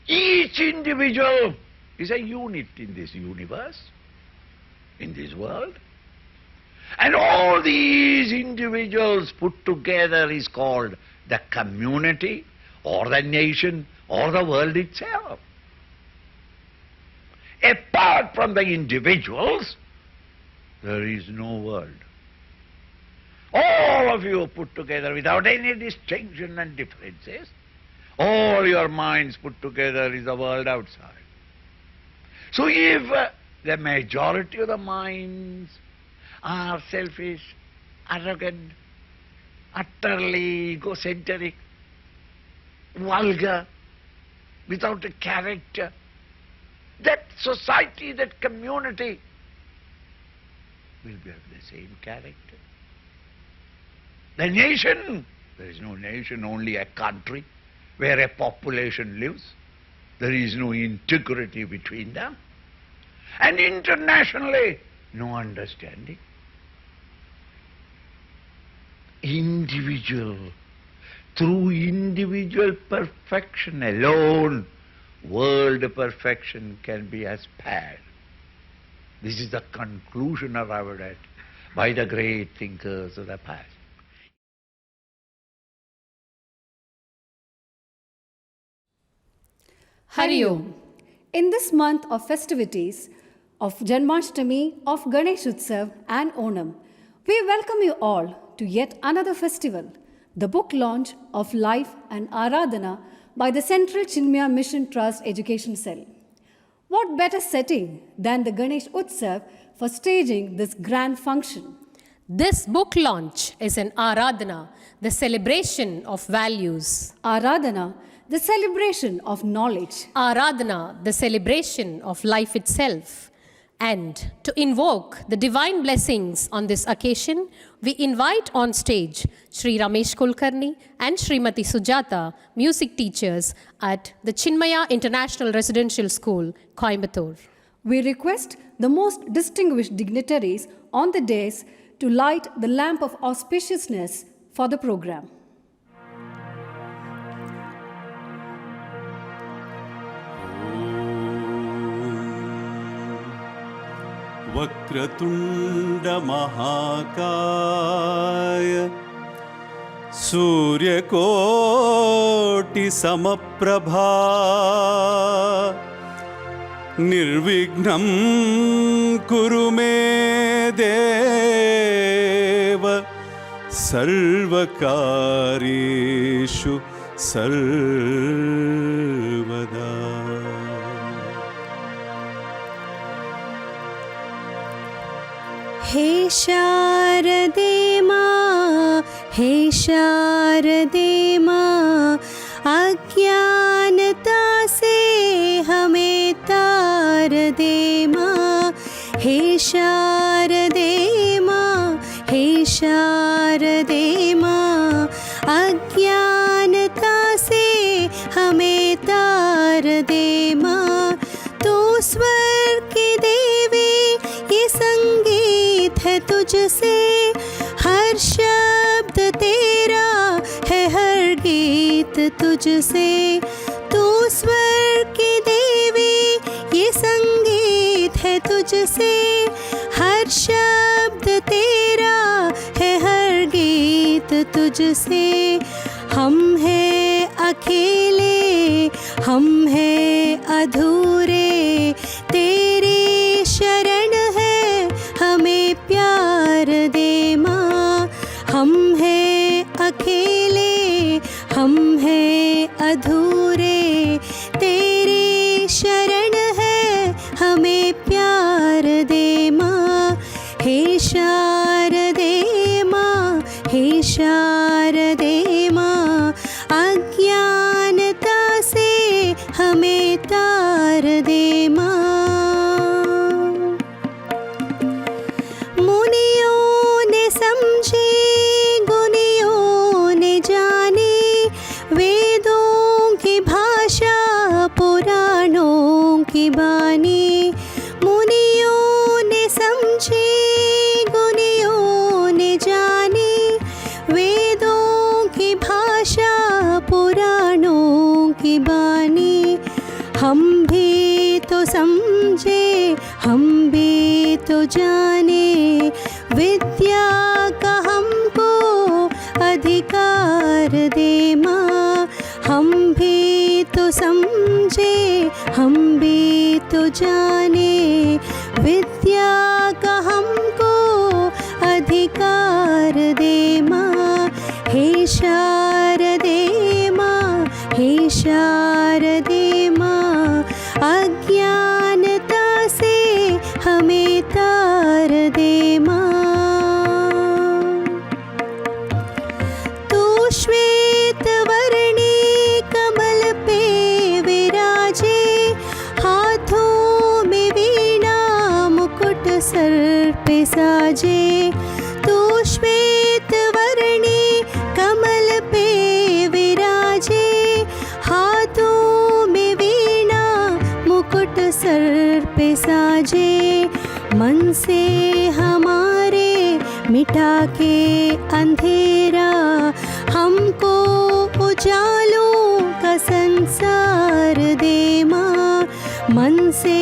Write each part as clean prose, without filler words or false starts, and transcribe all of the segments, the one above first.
Each individual is a unit in this universe, in this world. And all these individuals put together is called the community or the nation or the world itself. Apart from the individuals, there is no world. All of you put together without any distinction and differences, all your minds put together is the world outside. So if the majority of the minds are selfish, arrogant, utterly egocentric, vulgar, without a character, that society, that community will be of the same character. The nation, there is no nation, only a country where a population lives. There is no integrity between them. And internationally, no understanding. Individual, through individual perfection alone, world perfection can be aspired. This is the conclusion arrived at by the great thinkers of the past. Hari Om. In this month of festivities of Janmashtami, of Ganesh Utsav and Onam, we welcome you all to yet another festival, the book launch of Life and Aradhana by the Central Chinmaya Mission Trust Education Cell. What better setting than the Ganesh Utsav for staging this grand function? This book launch is an Aradhana, the celebration of values. Aradhana, the celebration of knowledge. Aradhana, the celebration of life itself. And to invoke the divine blessings on this occasion, we invite on stage Sri Ramesh Kulkarni and Srimati Sujata, music teachers at the Chinmaya International Residential School, Coimbatore. We request the most distinguished dignitaries on the dais to light the lamp of auspiciousness for the program. Vakratunda महाकाय सूर्यकोटि समप्रभा निर्विघ्नं कुरु मे देव सर्वकार्येषु सर्वदा। हे शारदे माँ, हे शारदे माँ, अज्ञानता से हमें तार दे माँ। हे शारदे माँ, हे शारदे माँ, अज्ञानता से हमें तार दे माँ। तू स्वर की देवी, ये संगीत है तुझसे, हर शब्द तेरा है, हर गीत तुझसे। तू स्वर की देवी, ये संगीत है तुझसे, हर शब्द तेरा है, हर गीत तुझसे। हम हैं अकेले, हम हैं अधूरे, तेरी शरण है, हमें प्यार दे माँ। हम हैं अकेले, हम हैं अधूरे, तेरी शरण है, हमें प्यार दे माँ। हे शारदे माँ, हे शारदे माँ, अज्ञानता से हमें तार दे माँ। मुनियों ने समझे, गुनियों ने जाने, वेदों की भाषा पुराणों की बानी। मुनियों ने समझे, गुनियों ने जाने, वेदों की भाषा पुराणों की बानी। हम भी तो समझे, हम भी तो जाने, विद्या का हमको अधिकार दे माँ। हम भी तो समझे, हम भी तो जाने, विद्या का हमको अधिकार दे माँ। हे शारदे माँ, हे शारदे माँ, अज्ञानता से हमें तार दे माँ। तू श्वेत वर्णी कमल पे विराजे, हाथों में वीणा मुकुट सर पे साजे। तू श्वेत वर्णी कमल पे विराजे, हाथों में वीणा मुकुट सर पे साजे। मन से हमारे मिटा के अंधेरा, हमको उजालों का संसार दे माँ। मन से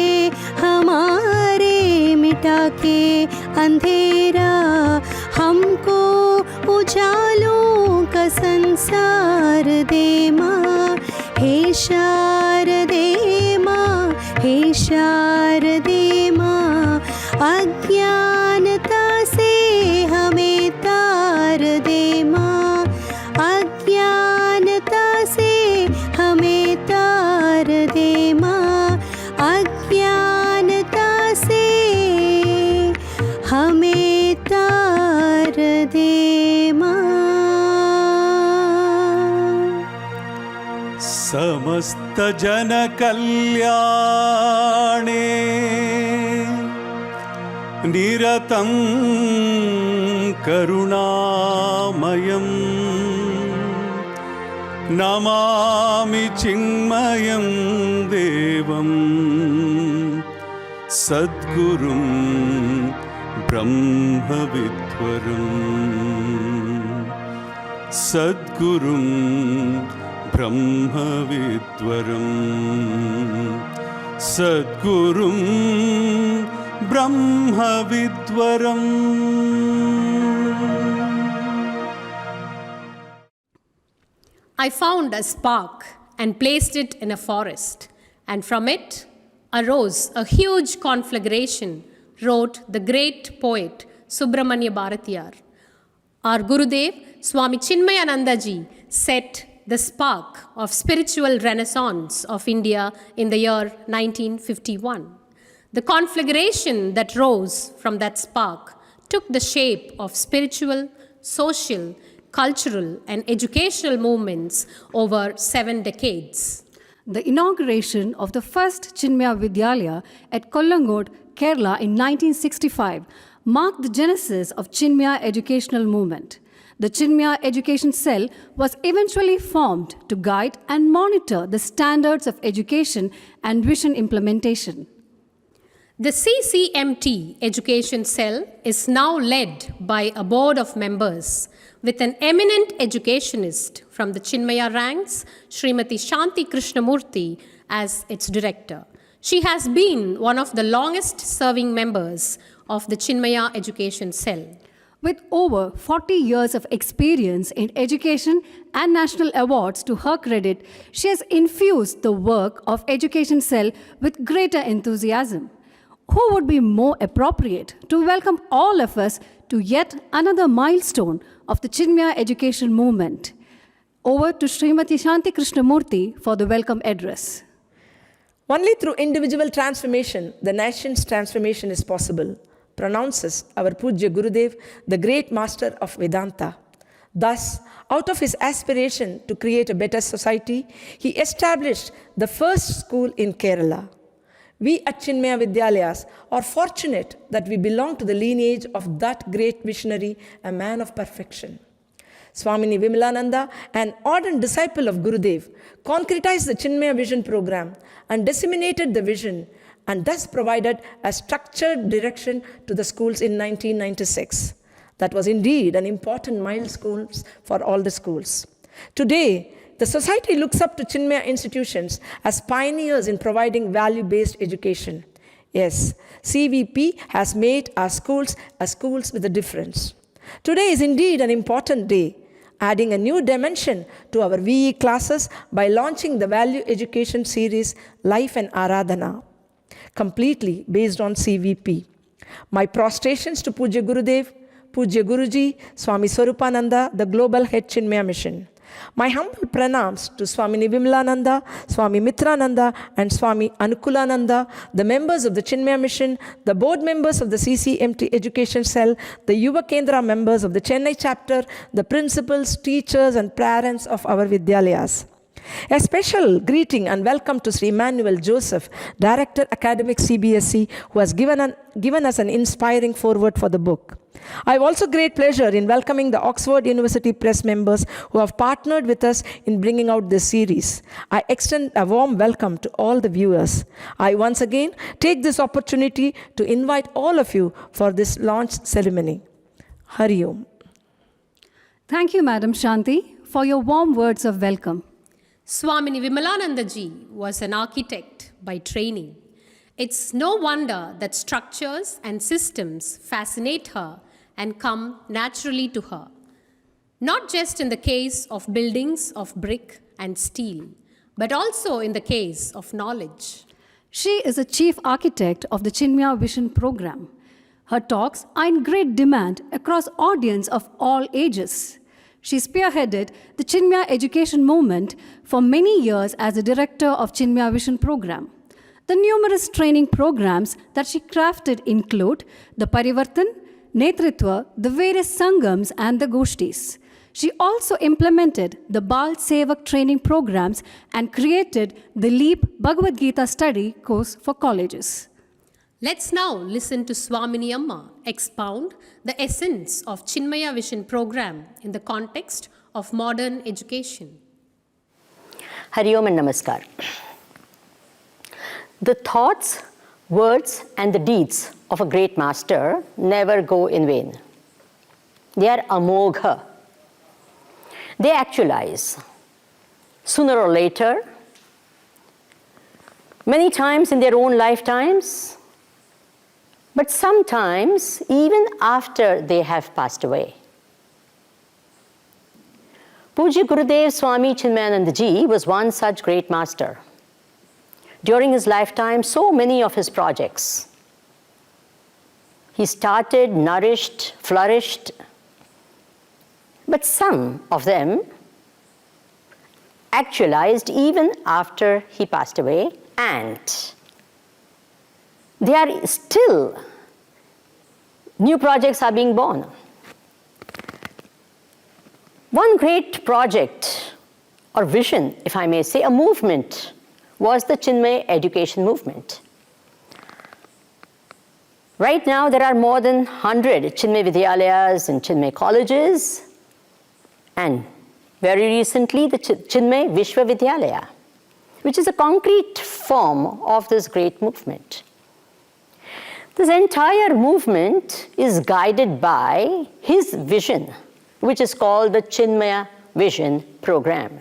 हमारे मिटा के अंधेरा, हमको उजालों का संसार दे माँ। हे शारदे माँ, हे शारदे माँ, अज्ञानता से हमें तार दे माँ। अज्ञानता से हमें तार दे माँ। अज्ञानता से हमें तार दे माँ। समस्त जन कल्याणे निरतं करुणामयं नमामि चिन्मयं देवं सद्गुरुं ब्रह्मविद्वरं सद्गुरुं ब्रह्मविद्वरं सद्गुरुं ब्रह्मविद्वरम्। I found a spark and placed it in a forest, and from it arose a huge conflagration, wrote the great poet Subramanya Bharatiyar. Our Gurudev, Swami Chinmayanandaji, set the spark of spiritual renaissance of India in the year 1951. The conflagration that rose from that spark took the shape of spiritual, social, cultural, and educational movements over 7 decades. The inauguration of the first Chinmaya Vidyalaya at Kollangod, Kerala in 1965 marked the genesis of Chinmaya educational movement. The Chinmaya Education Cell was eventually formed to guide and monitor the standards of education and vision implementation. The CCMT Education Cell is now led by a board of members with an eminent educationist from the Chinmaya ranks, Srimati Shanti Krishnamurthy, as its director. She has been one of the longest serving members of the Chinmaya Education Cell. With over 40 years of experience in education and national awards to her credit, she has infused the work of Education Cell with greater enthusiasm. Who would be more appropriate to welcome all of us to yet another milestone of the Chinmaya education movement? Over to Srimati Shanti Krishnamurthy for the welcome address. Only through individual transformation, the nation's transformation is possible, pronounces our Pujya Gurudev, the great master of Vedanta. Thus, out of his aspiration to create a better society, he established the first school in Kerala. We at Chinmaya Vidyalayas are fortunate that we belong to the lineage of that great visionary, a man of perfection. Swami Vimalananda, an ardent disciple of Gurudev, concretized the Chinmaya Vision program and disseminated the vision, and thus provided a structured direction to the schools in 1996. That was indeed an important milestone for all the schools. Today, the society looks up to Chinmaya institutions as pioneers in providing value-based education. Yes, CVP has made our schools as schools with a difference. Today is indeed an important day, adding a new dimension to our VE classes by launching the Value Education series Life and Aradhana, completely based on CVP. My prostrations to Pujya Gurudev, Pujya Guruji, Swami Swaroopanandaji, the Global Head Chinmaya Mission. My humble pranams to Swami Mitranandaji, Swami Mitranandaji, and Swami Anukulananda, the members of the Chinmaya Mission, the board members of the CCMT Education Cell, the Yuva Kendra members of the Chennai chapter, the principals, teachers, and parents of our Vidyalayas. A special greeting and welcome to Sri Emmanuel Joseph, Director Academic CBSE, who has given us an inspiring foreword for the book. I have also great pleasure in welcoming the Oxford University Press members who have partnered with us in bringing out this series. I extend a warm welcome to all the viewers. I once again take this opportunity to invite all of you for this launch ceremony. Hari Om. Thank you, Madam Shanti, for your warm words of welcome. Swami Mitranandaji was an architect by training. It's no wonder that structures and systems fascinate her and come naturally to her. Not just in the case of buildings of brick and steel, but also in the case of knowledge. She is a chief architect of the Chinmaya Vision program. Her talks are in great demand across audience of all ages. She spearheaded the Chinmaya education movement for many years as the director of Chinmaya Vision program. The numerous training programs that she crafted include the Parivartan, Netritva, the various Sangams, and the Goshtis. She also implemented the Bal Sevak training programs and created the LEAP Bhagavad Gita study course for colleges. Let's now listen to Swamini Amma expound the essence of Chinmaya Vision program in the context of modern education. Hari Om and Namaskar. The thoughts, words, and the deeds of a great master never go in vain. They are amogha. They actualize. Sooner or later, many times in their own lifetimes, but sometimes even after they have passed away. Pujya Gurudev Swami Chinmayanandaji was one such great master. During his lifetime, so many of his projects he started, nourished, flourished, but some of them actualized even after he passed away, and they are still, new projects are being born. One great project or vision, if I may say, a movement, was the Chinmaya education movement. Right now, there are more than 100 Chinmaya Vidyalayas and Chinmaya colleges, and very recently, the Chinmaya Vishwa Vidyalaya, which is a concrete form of this great movement. This entire movement is guided by his vision, which is called the Chinmaya Vision program,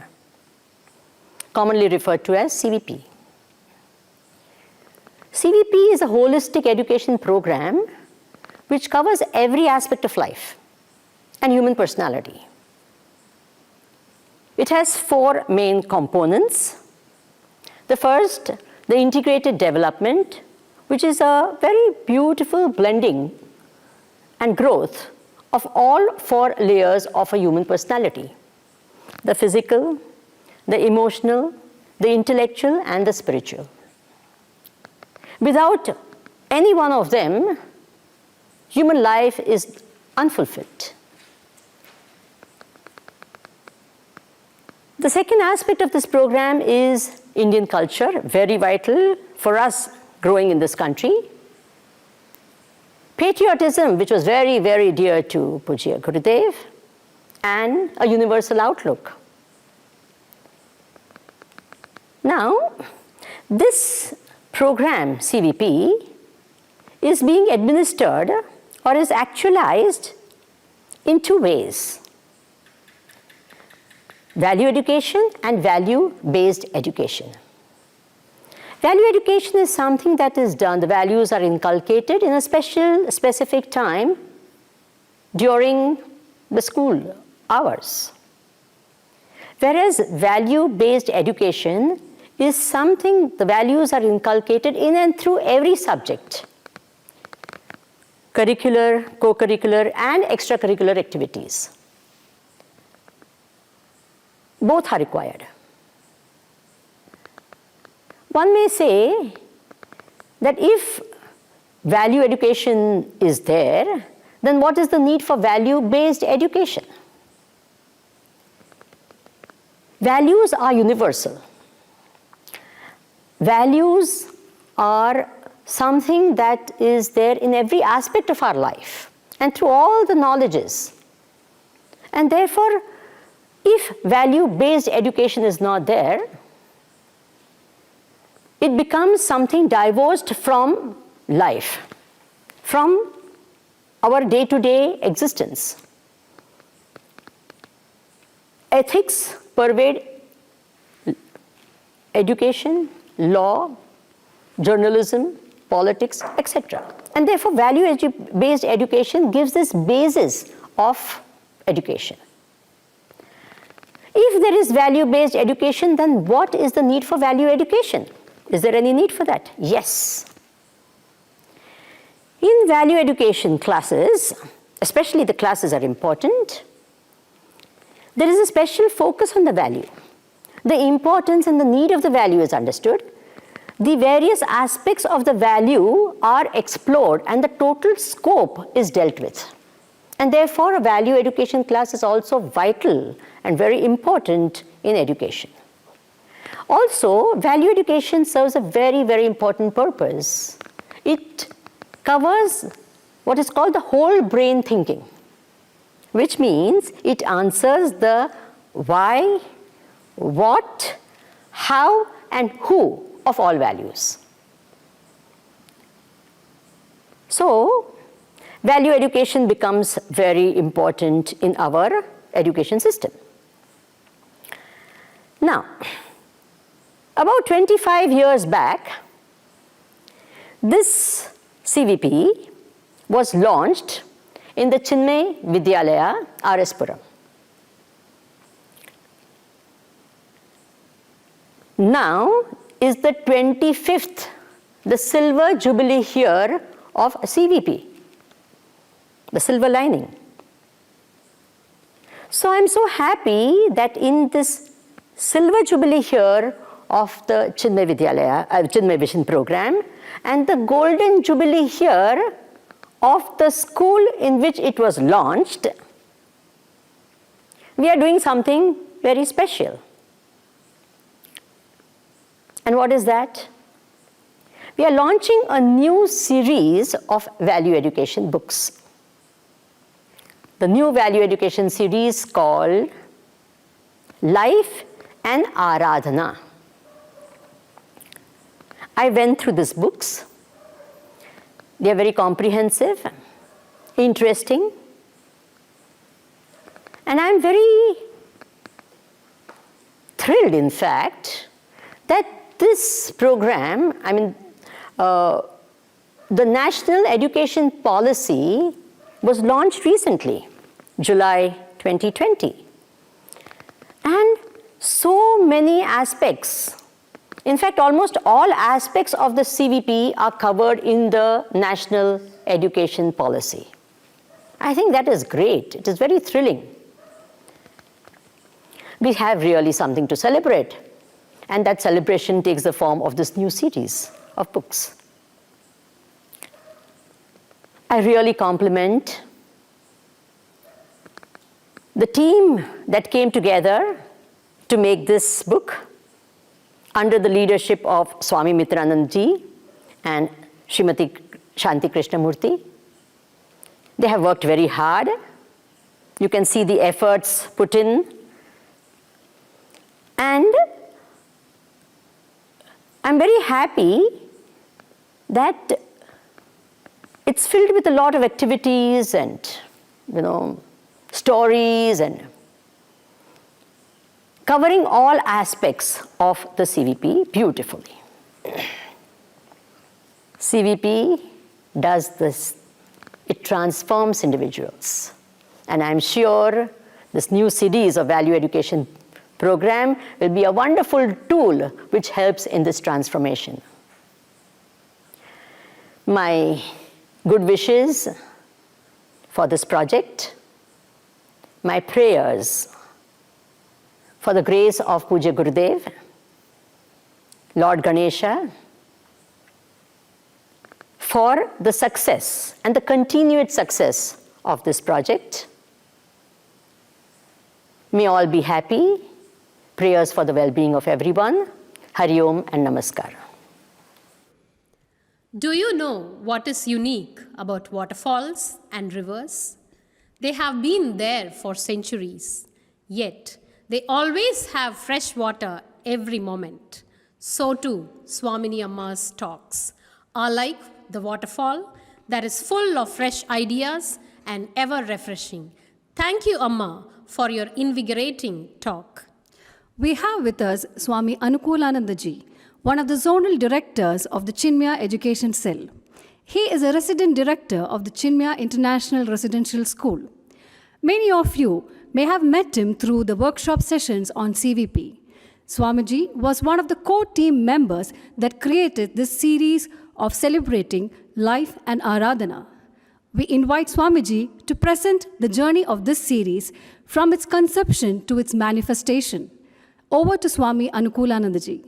commonly referred to as CVP. CVP is a holistic education program which covers every aspect of life and human personality. It has 4 main components. The first, the integrated development, which is a very beautiful blending and growth of all 4 layers of a human personality: the physical, the emotional, the intellectual, and the spiritual. Without any one of them, human life is unfulfilled. The second aspect of this program is Indian culture, very vital for us growing in this country. Patriotism, which was very, very dear to Pujya Gurudev, and a universal outlook. Now, this program, CVP, is being administered or is actualized in 2 ways. value education and value-based education. Value education is something that is done, the values are inculcated in a specific time during the school hours. Whereas value-based education is something, the values are inculcated in and through every subject. Curricular, co-curricular, and extracurricular activities. Both are required. One may say that if value education is there, then what is the need for value-based education? Values are universal. Values are something that is there in every aspect of our life and through all the knowledges. And therefore, if value-based education is not there, it becomes something divorced from life, from our day-to-day existence. Ethics pervade education, law, journalism, politics, etc. And therefore, value-based education gives this basis of education. If there is value-based education, then what is the need for value education? Is there any need for that? Yes. In value education classes, especially the classes are important, there is a special focus on the value. The importance and the need of the value is understood. The various aspects of the value are explored and the total scope is dealt with. And therefore, a value education class is also vital and very important in education. Also, value education serves a very, very important purpose. It covers what is called the whole brain thinking, which means it answers the why, what, how, and who of all values. So, value education becomes very important in our education system. Now, about 25 years back, this CVP was launched in the Chinmaya Vidyalaya, RS Puram. Now is the 25th, the silver jubilee year of CVP, the silver lining. So I'm so happy that in this silver jubilee year of the Chinmaya Vidyalaya, Chinmaya Vision program, and the golden jubilee year of the school in which it was launched, we are doing something very special. And what is that? We are launching a new series of value education books. The new value education series called Life and Aradhana. I went through these books. They are very comprehensive, interesting, and I am very thrilled, in fact, that this program, the National Education Policy was launched recently, July 2020. And so many aspects, in fact, almost all aspects of the CVP are covered in the National Education Policy. I think that is great. It is very thrilling. We have really something to celebrate. And that celebration takes the form of this new series of books. I really compliment the team that came together to make this book under the leadership of Swami Mitranandaji and Srimati Shanti Krishnamurti. They have worked very hard. You can see the efforts put in. And I'm very happy that it's filled with a lot of activities and, stories and covering all aspects of the CVP beautifully. CVP does this. It transforms individuals. And I'm sure this new series of value education program will be a wonderful tool which helps in this transformation. My good wishes for this project, my prayers for the grace of Pujya Gurudev, Lord Ganesha, for the success and the continued success of this project. May all be happy. Prayers for the well-being of everyone. Hari Om and Namaskar. Do you know what is unique about waterfalls and rivers? They have been there for centuries, yet they always have fresh water every moment. So too, Swamini Amma's talks are like the waterfall that is full of fresh ideas and ever refreshing. Thank you, Amma, for your invigorating talk. We have with us Swami Anukulanandaji, one of the zonal directors of the Chinmaya Education Cell. He is a resident director of the Chinmaya International Residential School. Many of you may have met him through the workshop sessions on CVP. Swamiji was one of the core team members that created this series of celebrating life and Aradhana. We invite Swamiji to present the journey of this series from its conception to its manifestation. Over to Swami Anukulanandaji.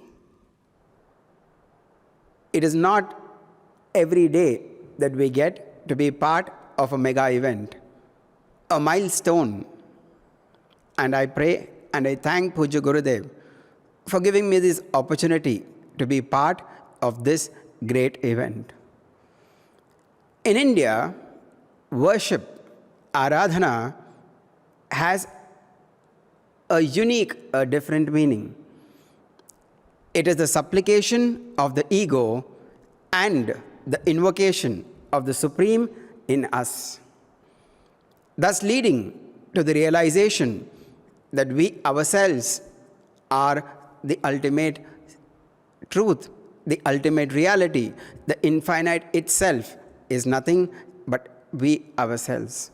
It is not every day that we get to be part of a mega event, a milestone. And I pray and I thank Pujya Gurudev for giving me this opportunity to be part of this great event. In India, worship, Aradhana, has a unique, a different meaning. It is the supplication of the ego and the invocation of the Supreme in us, thus leading to the realization that we ourselves are the ultimate truth, the ultimate reality. The infinite itself is nothing but we ourselves.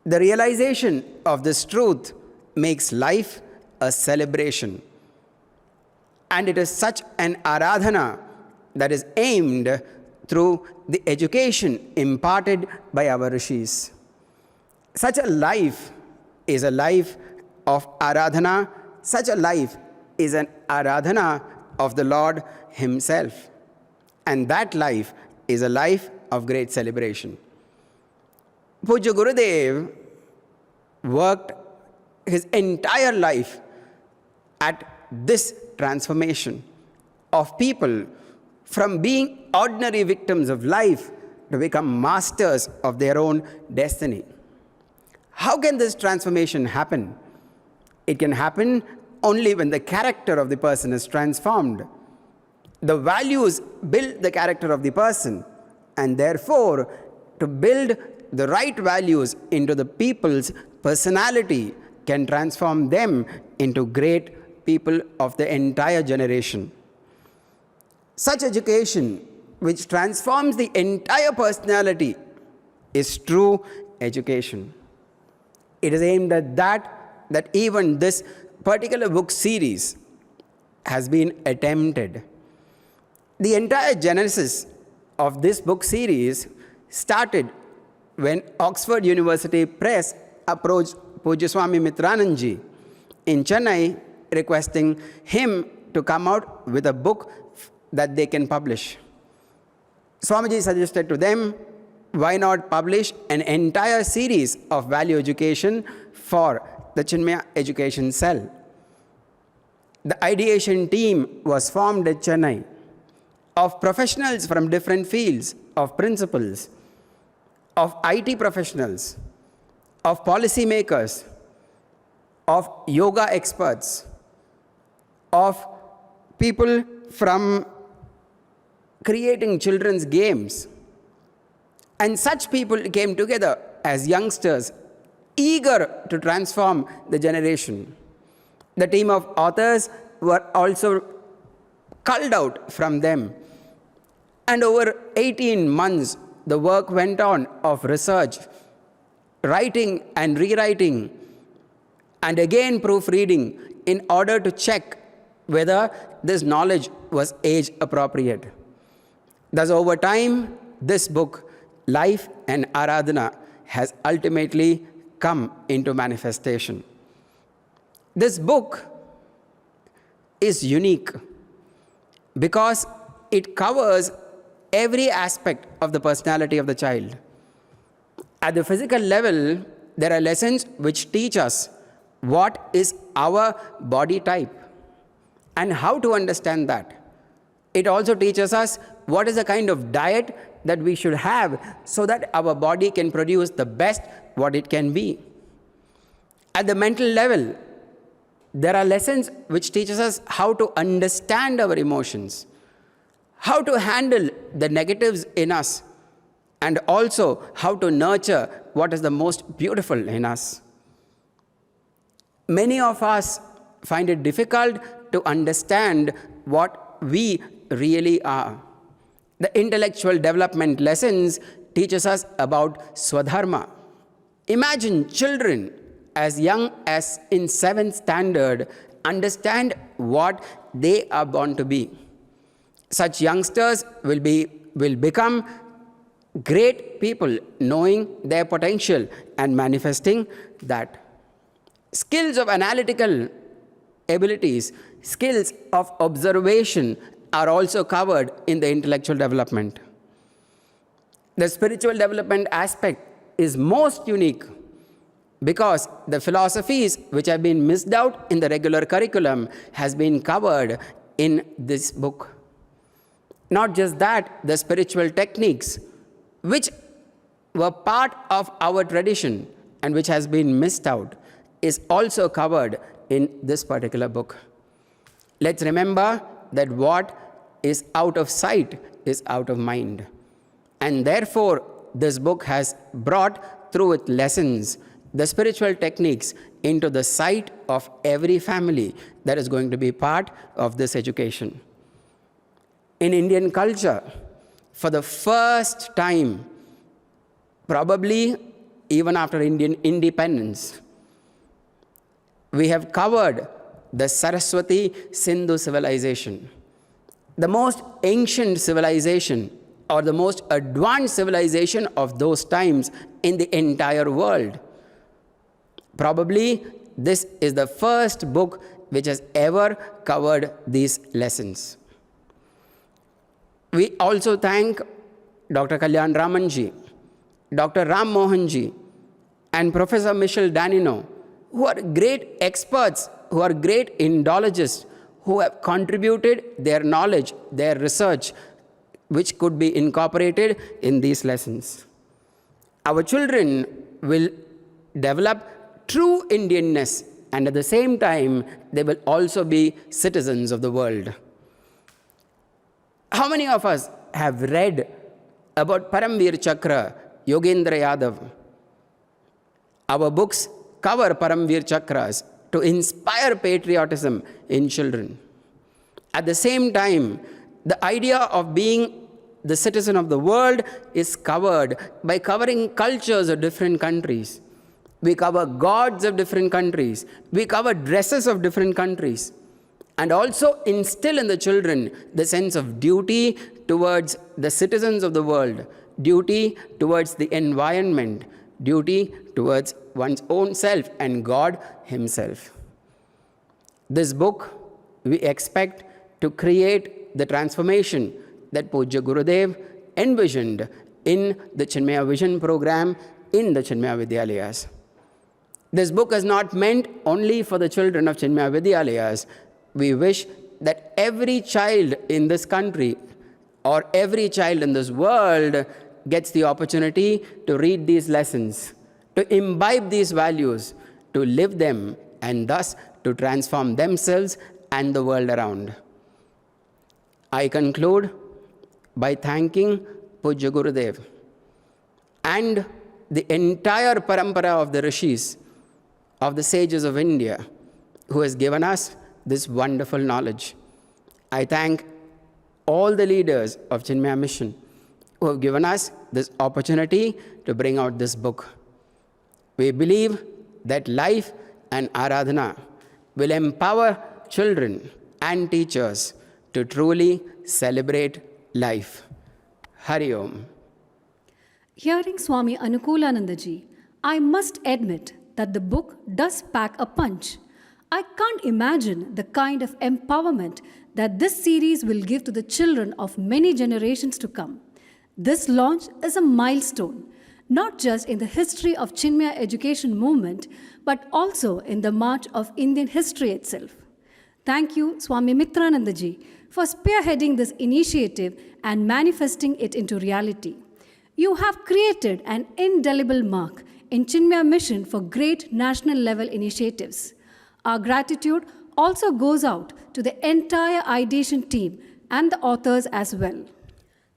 The realization of this truth makes life a celebration. And it is such an Aradhana that is aimed through the education imparted by our rishis. Such a life is a life of Aradhana. Such a life is an Aradhana of the Lord Himself. And that life is a life of great celebration. Pujya Gurudev worked his entire life at this transformation of people from being ordinary victims of life to become masters of their own destiny. How can this transformation happen? It can happen only when the character of the person is transformed. The values build the character of the person, and therefore, to build the right values into the people's personality can transform them into great people of the entire generation. Such education, which transforms the entire personality, is true education. It is aimed at that even this particular book series has been attempted. The entire genesis of this book series started when Oxford University Press approached Pujya Swami Mitranandaji in Chennai, requesting him to come out with a book that they can publish. Swamiji suggested to them, why not publish an entire series of value education for the Chinmaya Education Cell? The ideation team was formed at Chennai of professionals from different fields, of principals, of IT professionals, of policymakers, of yoga experts, of people from creating children's games. And such people came together as youngsters, eager to transform the generation. The team of authors were also culled out from them. And over 18 months, the work went on of research, writing and rewriting, and again proofreading in order to check whether this knowledge was age appropriate. Thus, over time, this book, Life and Aradhana, has ultimately come into manifestation. This book is unique because it covers every aspect of the personality of the child. At the physical level, there are lessons which teach us what is our body type and how to understand that. It also teaches us what is the kind of diet that we should have so that our body can produce the best what it can be. At the mental level, there are lessons which teaches us how to understand our emotions, how to handle the negatives in us, and also how to nurture what is the most beautiful in us. Many of us find it difficult to understand what we really are. The intellectual development lessons teaches us about Swadharma. Imagine children as young as in 7th standard understand what they are born to be. Such youngsters will become great people, knowing their potential and manifesting that. Skills of analytical abilities, skills of observation are also covered in the intellectual development. The spiritual development aspect is most unique because the philosophies which have been missed out in the regular curriculum has been covered in this book. Not just that, the spiritual techniques which were part of our tradition and which has been missed out is also covered in this particular book. Let's remember that what is out of sight is out of mind. And therefore, this book has brought through its lessons the spiritual techniques into the sight of every family that is going to be part of this education. In Indian culture, for the first time, probably even after Indian independence, we have covered the Saraswati Sindhu civilization, the most ancient civilization or the most advanced civilization of those times in the entire world. Probably this is the first book which has ever covered these lessons. We also thank Dr. Kalyan Ramanji, Dr. Ram Mohanji, and Professor Michel Danino, who are great experts, who are great Indologists, who have contributed their knowledge, their research, which could be incorporated in these lessons. Our children will develop true Indianness, and at the same time, they will also be citizens of the world. How many of us have read about Paramveer Chakra, Yogendra Yadav? Our books cover Paramveer Chakras to inspire patriotism in children. At the same time, the idea of being the citizen of the world is covered by covering cultures of different countries. We cover gods of different countries. We cover dresses of different countries. And also instill in the children the sense of duty towards the citizens of the world, duty towards the environment, duty towards one's own self and God Himself. This book, we expect to create the transformation that Pujya Gurudev envisioned in the Chinmaya Vision program in the Chinmaya Vidyalayas. This book is not meant only for the children of Chinmaya Vidyalayas. We wish that every child in this country or every child in this world gets the opportunity to read these lessons, to imbibe these values, to live them, and thus to transform themselves and the world around. I conclude by thanking Pujya Gurudev and the entire parampara of the rishis, of the sages of India, who has given us this wonderful knowledge. I thank all the leaders of Chinmaya Mission who have given us this opportunity to bring out this book. We believe that life and Aradhana will empower children and teachers to truly celebrate life. Hari Om. Hearing Swami Anukulanandaji, I must admit that the book does pack a punch. I can't imagine the kind of empowerment that this series will give to the children of many generations to come. This launch is a milestone, not just in the history of Chinmaya education movement, but also in the march of Indian history itself. Thank you, Swami Mitranandaji, for spearheading this initiative and manifesting it into reality. You have created an indelible mark in Chinmaya Mission for great national level initiatives. Our gratitude also goes out to the entire Ideation team and the authors as well.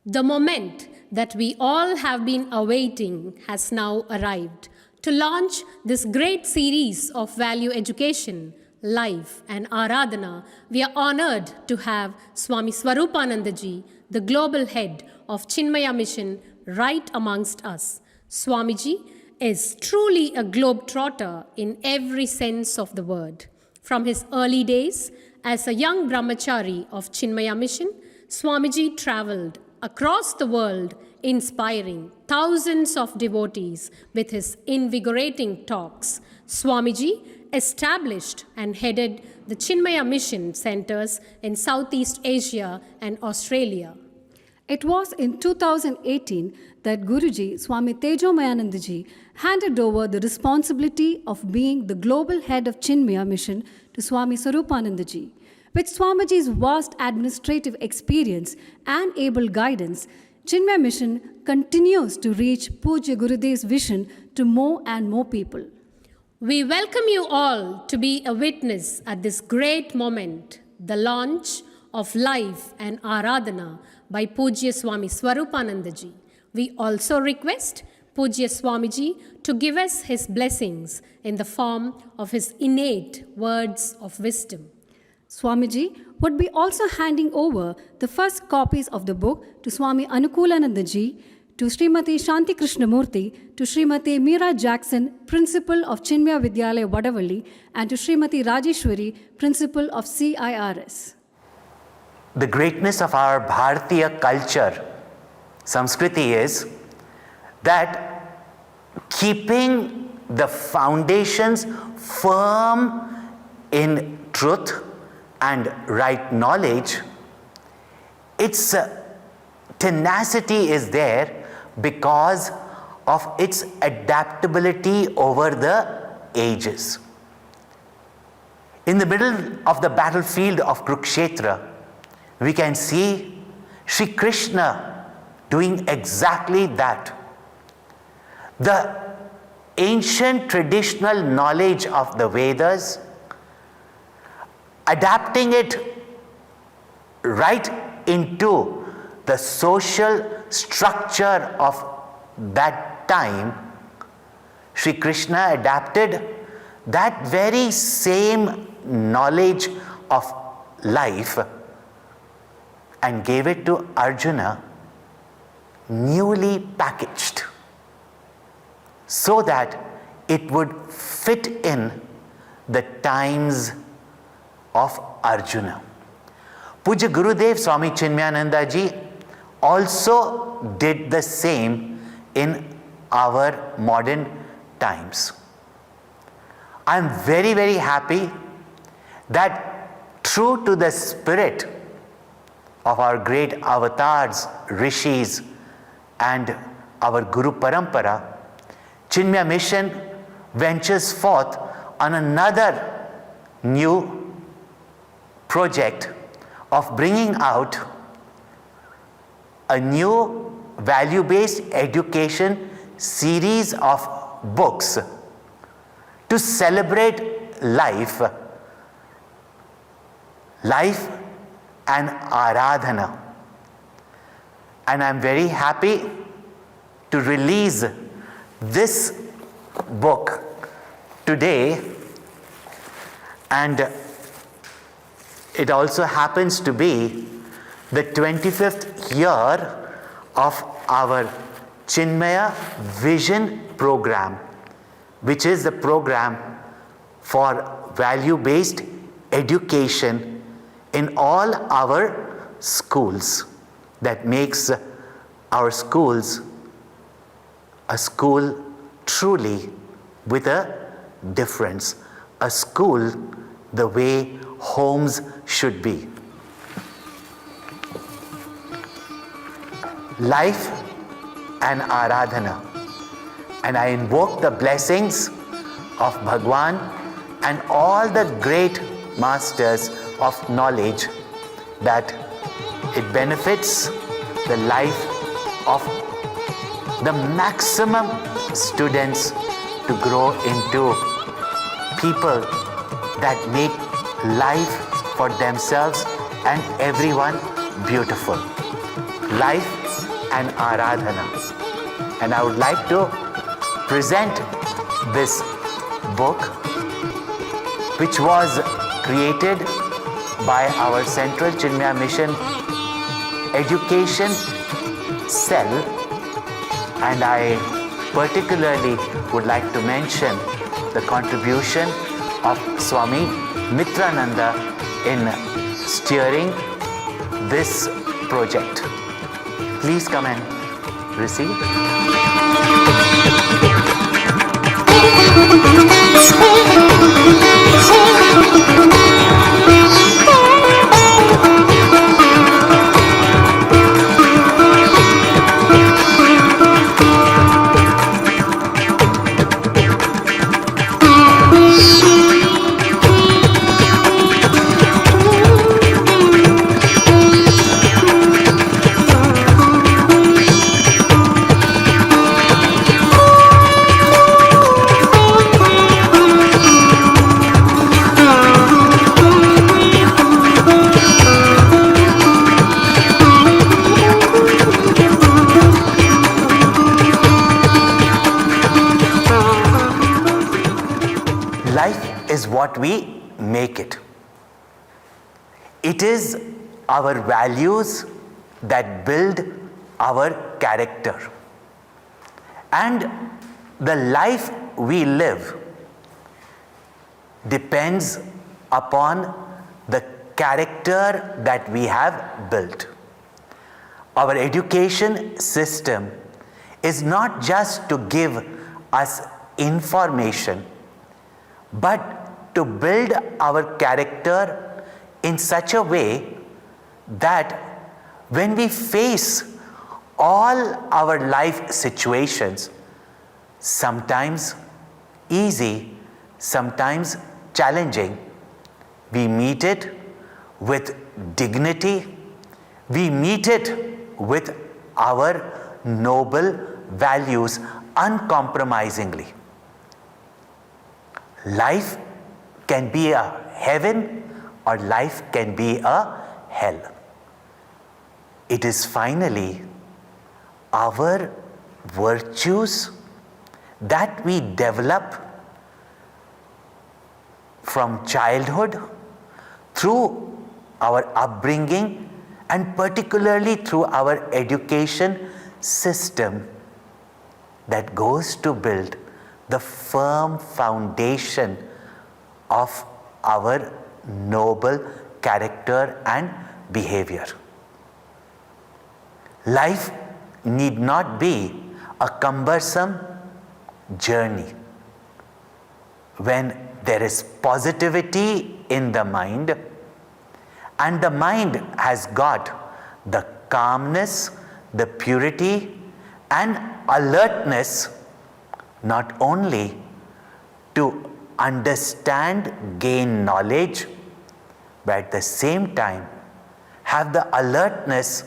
The moment that we all have been awaiting has now arrived to launch this great series of value education, life and Aradhana. We are honored to have Swami Swaroopanandaji, the global head of Chinmaya Mission, right amongst us. Swamiji is truly a globetrotter in every sense of the word. From his early days as a young brahmachari of Chinmaya Mission, Swamiji traveled across the world, inspiring thousands of devotees with his invigorating talks. Swamiji established and headed the Chinmaya Mission centers in Southeast Asia and Australia. It was in 2018 that Guruji, Swami Tejomayanandaji, handed over the responsibility of being the global head of Chinmaya Mission to Swami Swaroopanandaji. With Swamiji's vast administrative experience and able guidance, Chinmaya Mission continues to reach Pujya Gurudev's vision to more and more people. We welcome you all to be a witness at this great moment, the launch of Life and Aradhana by Pujya Swami Swaroopanandaji. We also request Pujya Swamiji to give us his blessings in the form of his innate words of wisdom. Swamiji would be also handing over the first copies of the book to Swami Anukulanandaji, to Srimati Shanti Krishnamurti, to Srimati Meera Jackson, Principal of Chinmaya Vidyalaya Vadavalli, and to Srimati Rajeshwari, Principal of CIRS. The greatness of our Bharatiya culture, Samskriti, is that keeping the foundations firm in truth and right knowledge, its tenacity is there because of its adaptability over the ages. In the middle of the battlefield of Kurukshetra, we can see Sri Krishna doing exactly that. The ancient traditional knowledge of the Vedas, adapting it right into the social structure of that time, Sri Krishna adapted that very same knowledge of life and gave it to Arjuna newly packaged so that it would fit in the times of Arjuna. Pujya Gurudev Swami Chinmayananda also did the same in our modern times. I am very, very happy that true to the spirit of our great avatars, rishis, and our Guru Parampara, Chinmaya Mission ventures forth on another new project of bringing out a new value-based education series of books to celebrate life and Aradhana. And I'm very happy to release this book today. And it also happens to be the 25th year of our Chinmaya Vision program, which is the program for value-based education in all our schools, that makes our schools a school truly with a difference, a school the way homes should be. Life and Aradhana. And I invoke the blessings of Bhagwan and all the great masters of knowledge, that it benefits the life of the maximum students to grow into people that make life for themselves and everyone beautiful. Life and Aradhana. And I would like to present this book, which was created by our Central Chinmaya Mission Education Cell, and I particularly would like to mention the contribution of Swami Mitrananda in steering this project. Please come and receive. Is what we make it. It is our values that build our character. And the life we live depends upon the character that we have built. Our education system is not just to give us information, but to build our character in such a way that when we face all our life situations, sometimes easy, sometimes challenging, we meet it with dignity, we meet it with our noble values uncompromisingly. Life can be a heaven or life can be a hell. It is finally our virtues that we develop from childhood through our upbringing and particularly through our education system that goes to build the firm foundation of our noble character and behavior. Life need not be a cumbersome journey. When there is positivity in the mind, and the mind has got the calmness, the purity and alertness not only to understand, gain knowledge, but at the same time have the alertness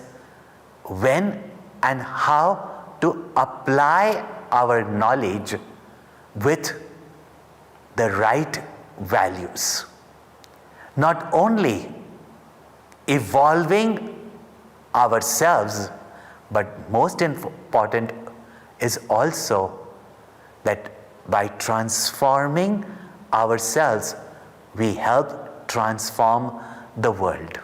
when and how to apply our knowledge with the right values. Not only evolving ourselves, but most important is also that by transforming ourselves we help transform the world.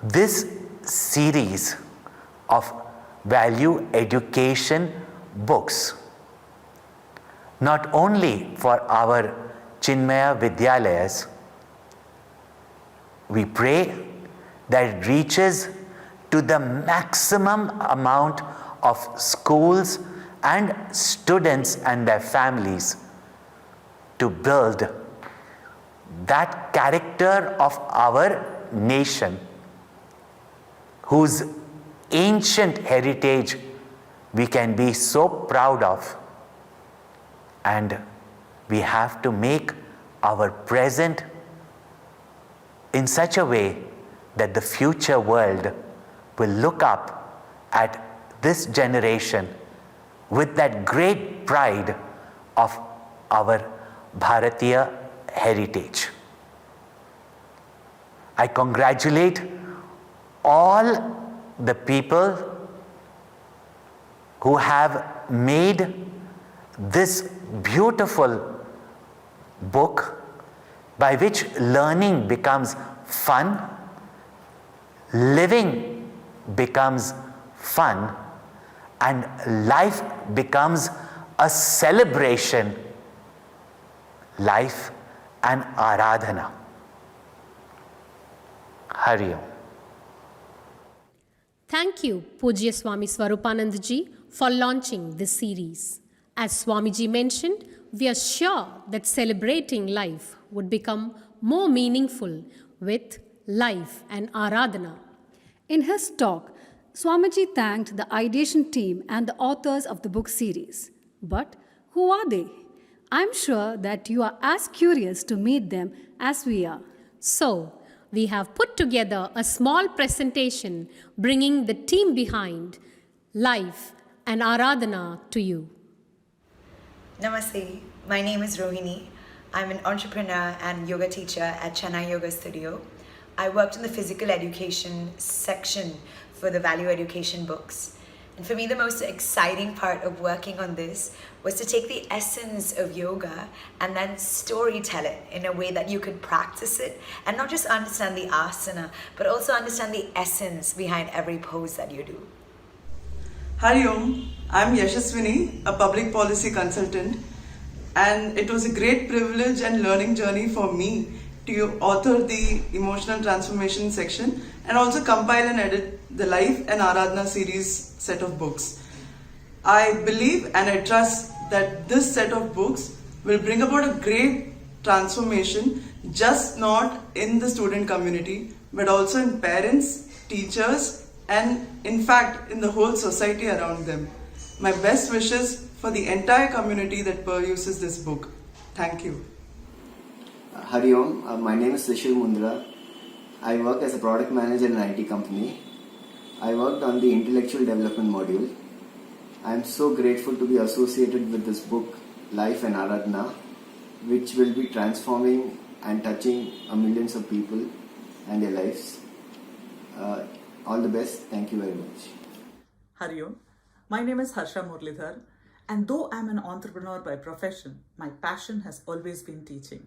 This series of value education books, not only for our Chinmaya Vidyalayas, we pray that it reaches to the maximum amount of schools and students and their families to build that character of our nation whose ancient heritage we can be so proud of, and we have to make our present in such a way that the future world will look up at this generation with that great pride of our Bharatiya heritage. I congratulate all the people who have made this beautiful book by which learning becomes fun, living becomes fun, and life becomes a celebration, life and Aradhana. Hari Om. Thank you, Pujya Swami Swaroopanandaji, for launching this series. As Swamiji mentioned, we are sure that celebrating life would become more meaningful with life and Aradhana. In his talk, Swamiji thanked the Ideation team and the authors of the book series. But who are they? I'm sure that you are as curious to meet them as we are. So, we have put together a small presentation bringing the team behind life and Aradhana to you. Namaste, my name is Rohini. I'm an entrepreneur and yoga teacher at Chennai Yoga Studio. I worked in the physical education section for the value education books. And for me, the most exciting part of working on this was to take the essence of yoga and then story tell it in a way that you could practice it and not just understand the asana, but also understand the essence behind every pose that you do. Hari Om, I'm Yashaswini, a public policy consultant, and it was a great privilege and learning journey for me to author the emotional transformation section and also compile and edit the Life and Aradhana series set of books. I believe and I trust that this set of books will bring about a great transformation, just not in the student community, but also in parents, teachers, and in fact in the whole society around them. My best wishes for the entire community that peruses this book. Thank you. Hari Om, my name is Sishil Mundra. I work as a product manager in an IT company. I worked on the intellectual development module. I am so grateful to be associated with this book, Life and Aradhana, which will be transforming and touching millions of people and their lives. All the best. Thank you very much. Hari Om. My name is Harsha Murlidhar, and though I'm an entrepreneur by profession, my passion has always been teaching.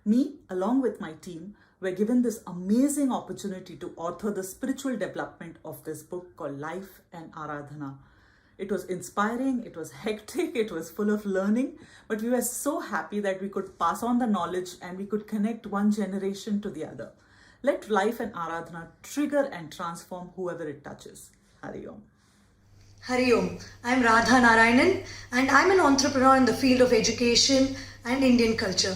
Me, along with my team, were given this amazing opportunity to author the spiritual development of this book called Life and Aradhana. It was inspiring, it was hectic, it was full of learning, but we were so happy that we could pass on the knowledge and we could connect one generation to the other. Let Life and Aradhana trigger and transform whoever it touches. Hari Om. Hari Om. I'm Radha Narayanan and I'm an entrepreneur in the field of education and Indian culture.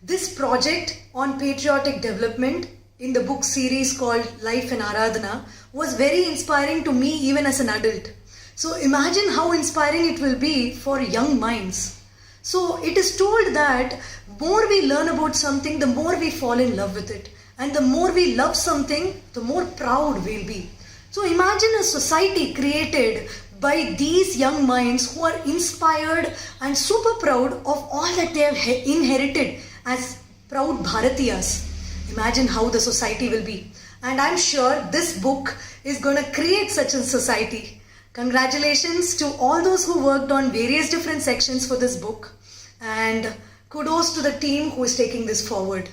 This project on patriotic development in the book series called Life and Aradhana was very inspiring to me even as an adult. So imagine how inspiring it will be for young minds. So it is told that more we learn about something, the more we fall in love with it. And the more we love something, the more proud we'll be. So imagine a society created by these young minds who are inspired and super proud of all that they have inherited as proud Bharatiyas. Imagine how the society will be. And I'm sure this book is going to create such a society. Congratulations to all those who worked on various different sections for this book. And Kudos to the team who is taking this forward.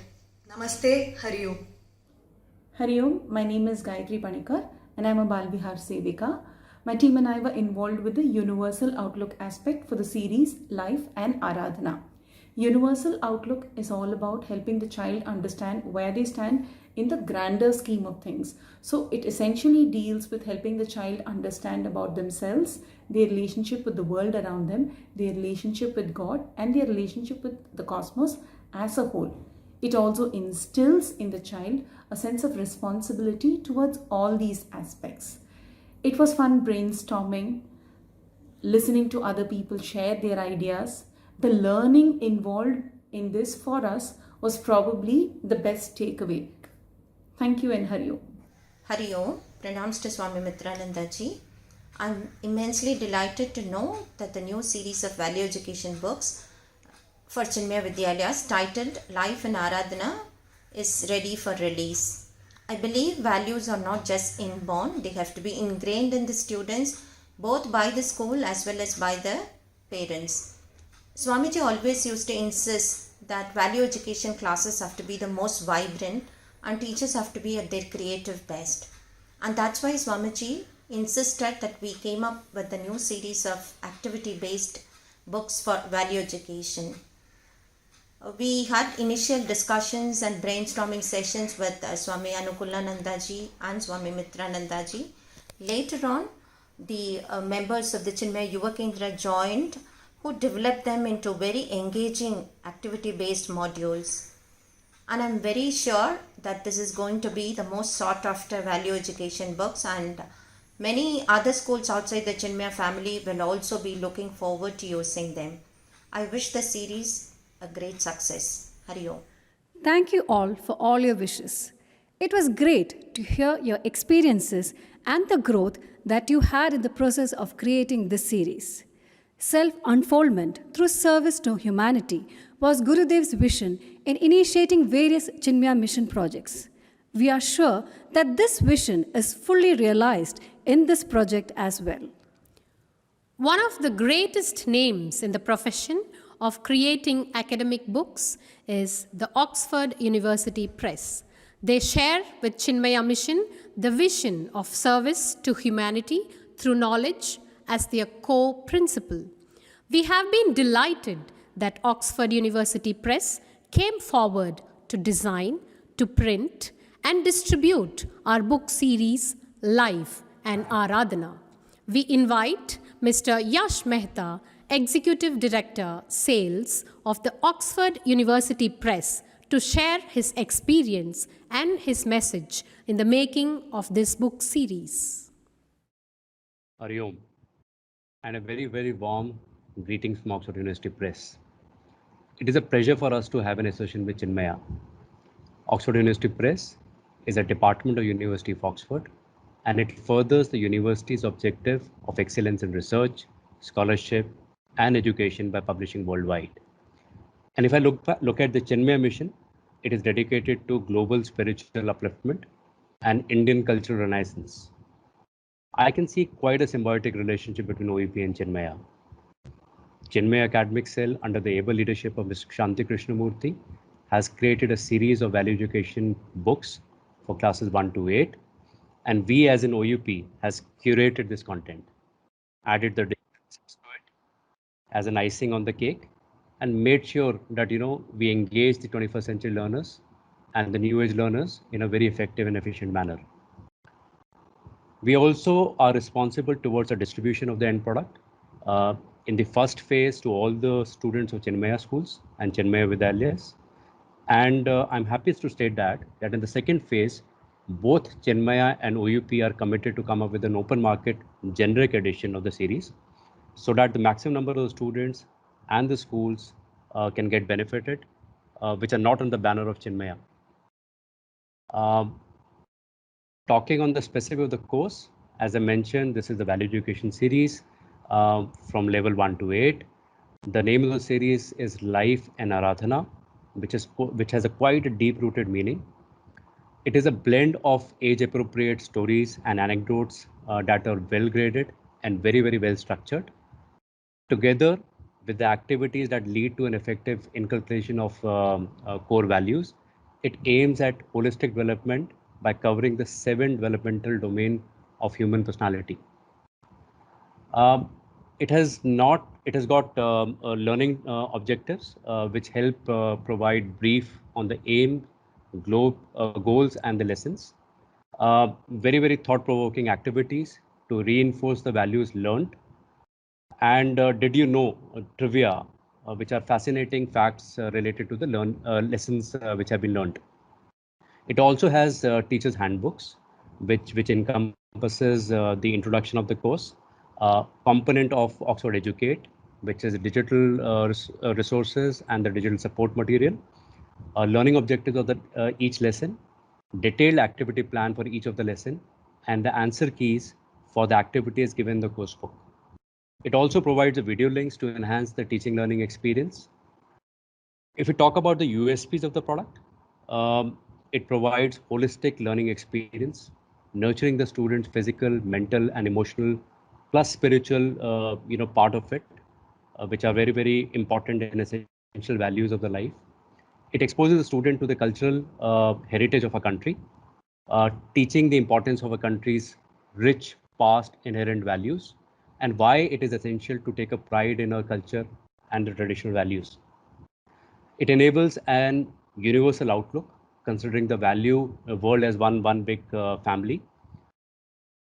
Namaste, Hari Om. Hari Om, my name is Gayatri Panikar and I am a Balvihar Sevika. My team and I were involved with the Universal Outlook aspect for the series Life and Aradhana. Universal Outlook is all about helping the child understand where they stand in the grander scheme of things. So it essentially deals with helping the child understand about themselves, their relationship with the world around them, their relationship with God, and their relationship with the cosmos as a whole. It also instills in the child a sense of responsibility towards all these aspects. It was fun brainstorming, listening to other people share their ideas. The learning involved in this for us was probably the best takeaway. Thank you and Hari Om. Hari Om, pronounced to Swami Mitranandaji. I'm immensely delighted to know that the new series of value education books for Chinmaya Vidyalayas titled Life and Aradhana is ready for release. I believe values are not just inborn, they have to be ingrained in the students both by the school as well as by the parents. Swamiji always used to insist that value education classes have to be the most vibrant and teachers have to be at their creative best. And that's why Swamiji insisted that we came up with a new series of activity-based books for value education. We had initial discussions and brainstorming sessions with Swami Anukulanandaji and Swami Mitranandaji. Later on, the members of the Chinmaya Yuva Kendra joined, who developed them into very engaging activity-based modules. And I'm very sure that this is going to be the most sought after value education books, and many other schools outside the Chinmaya family will also be looking forward to using them. I wish the series a great success. Hari Om. Thank you all for all your wishes. It was great to hear your experiences and the growth that you had in the process of creating this series. Self-unfoldment through service to humanity was Gurudev's vision in initiating various Chinmaya mission projects. We are sure that this vision is fully realized in this project as well. One of the greatest names in the profession of creating academic books is the Oxford University Press. They share with Chinmaya Mission the vision of service to humanity through knowledge as their core principle. We have been delighted that Oxford University Press came forward to design, to print, and distribute our book series, Life and Aradhana. We invite Mr. Yash Mehta, Executive Director, Sales of the Oxford University Press, to share his experience and his message in the making of this book series. Hari Om, and a very, very warm greetings from Oxford University Press. It is a pleasure for us to have an association with Chinmaya. Oxford University Press is a department of University of Oxford, and it furthers the university's objective of excellence in research, scholarship, and education by publishing worldwide. And if I look at the Chinmaya mission, it is dedicated to global spiritual upliftment and Indian cultural renaissance. I can see quite a symbiotic relationship between OEP and Chinmaya. Chinmaya Academic Cell, under the able leadership of Mr. Shanti Krishnamurthy, has created a series of value education books for classes 1 to 8. And we as an OUP has curated this content, added the differences to it as an icing on the cake, and made sure that we engage the 21st century learners and the new age learners in a very effective and efficient manner. We also are responsible towards the distribution of the end product in the first phase to all the students of Chinmaya schools and Chinmaya Vidyalayas. And I'm happy to state that in the second phase, both Chinmaya and OUP are committed to come up with an open market generic edition of the series, so that the maximum number of the students and the schools can get benefited, which are not on the banner of Chinmaya. Talking on the specific of the course, as I mentioned, this is the value education series from level 1 to 8. The name of the series is Life and Aradhana, which has a quite a deep-rooted meaning. It is a blend of age-appropriate stories and anecdotes that are well graded and very, very well structured. Together, with the activities that lead to an effective inculcation of core values. It aims at holistic development by covering the 7 developmental domain of human personality. It has got learning objectives which help provide brief on the aim, goals and the lessons. Very, very thought-provoking activities to reinforce the values learned. And did you know trivia, which are fascinating facts related to the lessons which have been learned. It also has teachers' handbooks, which encompasses the introduction of the course, component of Oxford Educate, which is digital resources and the digital support material, learning objectives of each lesson, detailed activity plan for each of the lesson, and the answer keys for the activities given in the course book. It also provides video links to enhance the teaching learning experience. If we talk about the USPs of the product, it provides holistic learning experience, nurturing the student's physical, mental, and emotional, plus spiritual, part of it, which are very, very important and essential values of the life. It exposes the student to the cultural heritage of a country, teaching the importance of a country's rich past inherent values and why it is essential to take a pride in our culture and the traditional values. It enables an universal outlook, considering the value world as one big family.